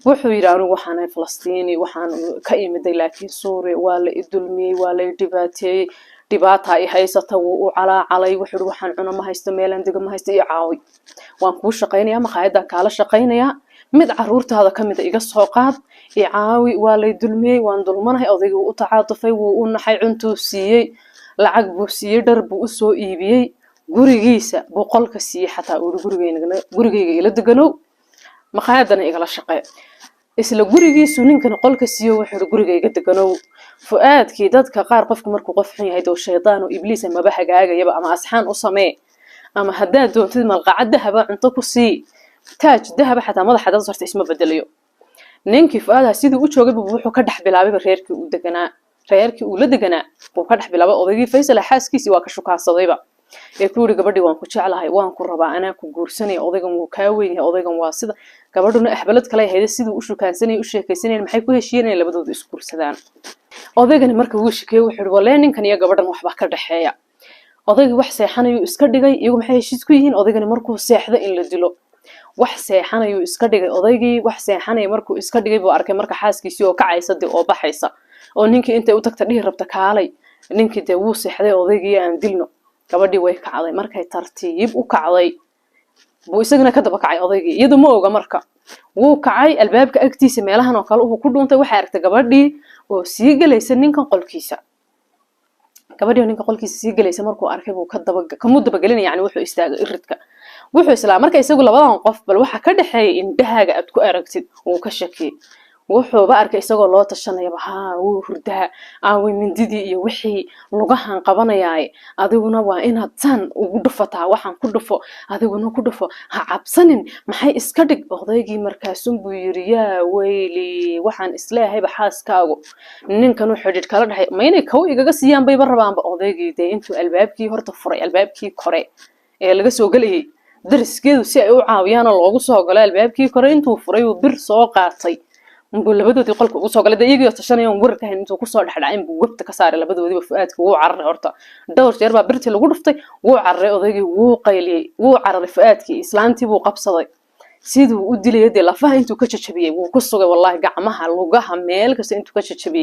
wuxuu yiri anigu waxaan ahay Falastiini waxaan ka imiday laakiin Suuriya waa la idulmiyay waa la dhibaateeyay dhibaata ay haysata uu calaalay wuxuu waxaan cuno ma haysto meelan diga ma haysto iyo caawi waan ku shaqeynayaa maqaayada kala shaqeynayaa mid caruurtaada kamid iga soo qaad iyo caawi waa la idulmiyay waan dulmanahay odaygu u tacaatufay wuu u naxay cuntuu siiyay lacag buu siiyay dhar buu u soo iibiyay gurigiisa boqolka siiyay xataa uu gurigeyga ila deganow maqaayadana igala shaqeey isla gurigiisu ninkan qolka siiyo wuxuu gurigeyga deganow fuaadkii dadka qaar qofku markuu qof xun yahay doo shaydaan oo ibliis ama bahagaagayaba ama asxaan u samee ama hadaa doontid malqacad dahaba cunto ku sii taaj dahaba xataa madaxa dad sarta isma bedelayo ninkii fuaadaha sidii u joogay wuxuu ka dhax bilaabay reerkii uu la deganaa uu ka dhax bilaabay odaygii Faysal xaaskiisii waa ka shukaasadayba ee ku yiri gabadhii waan ku jeclahay waan ku rabaa anaa ku guursanay odaygan wuu ka weyn yahay odaygan waa sida gabadhuna ahbalad kale hay'ad sidii u shukaansanay u sheekaysanay maxay ku heshiiyeen labadoodu isku guursadaan odaygan markii uu shaqeeyay wuxuu walee ninkan iyo gabadhan waxba ka dhaxeeya odaygii wax seexanayo iska dhigay iyagu maxay heshiis ku yihiin odaygan markuu seexdo in la dilo wax seexanayo iska dhigay odaygii wax seexanay markuu iska dhigay buu arkay marka xaaskiisii oo kacaysa oo baxaysa oo ninkii inta uu tagta dhig rabta kaalay ninkii de wuu seexday odaygii aan dilno gabadhii way kacday markay tartiib u kacday buu isagana ka daba kacay odaygii iyadu ma oga marka wuu kacay albaabka agtiisa meelahan oo kale uu ku dhuuntay waxa aragtay gabadhii oo sii galaysa ninkan qolkiisa gabadhii ninka qolkiisa sii galaysa markuu arkay buu ka mudaba galinay yani wuxuu istaagay iridka wuxuu islaam markay isagu labadan qof bal waxa ka dhaxeeyay indhahaaga aad ku aragtid uu ka shakiyay wuxuu ba arkay isagoo loo tashanayaba wuu hurdaa aawi mindidii iyo wixii lugahan qabanayay adiguna waa inaad tan ugu dhufataa waxaan ku dhufo adiguna ku dhufo ha cabsanin maxay iska dhig odaygii markaasuu buu yiri yaa weyli waxaan isleeyahayba xaaskaagu ninkan uu xidid kala dhahay ma inay kow igaga siiyaan bay rabaanba odaygii de intuu albaabkii horta furay albaabkii kore ee laga soo galayay dariskeedu si ay u caawiyaan loogu soo galo albaabkii kore intuu furay uu bir soo qaatay نقول لبدودي قلك وصوغ لدى يجي يتشاني وركه انتو كسو دحدعين بو وقت كسار لبدودي فؤادك وو عرر horta dhowr jeer ba birti lagu dhuftay wuu carray odaygii wuu qayliyay wuu carray fuaadkii islaantii buu qabsaday sidoo u dilayay lafaha intuu ka jajabiyay wuu ku sugay wallahi gacmaha lugaha meel kasta intuu ka jajabiyay